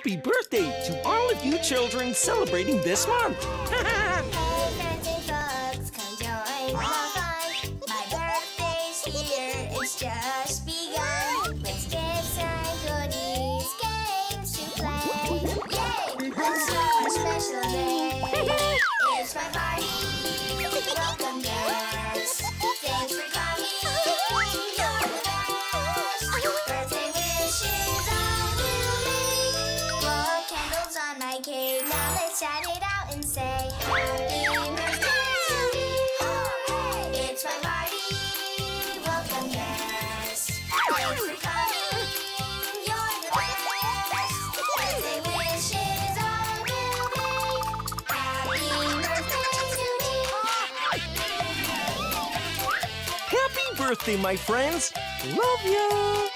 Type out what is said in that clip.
Happy birthday to all of you children celebrating this month. Birthday folks, come join the fun. My birthday's here, it's just begun. With gifts and goodies, games to play. Yay! It's our special day. It's my party. Welcome guests. Thanks for coming. You're the best. Birthday wishes I will make. Blow candles on my cake. Now let's shout it out and say happy birthday to me. Hooray! It's my party. Welcome guests. Thanks for coming. You're the best. Birthday wishes I will make. Happy birthday to me. Happy birthday, my friends. Love ya.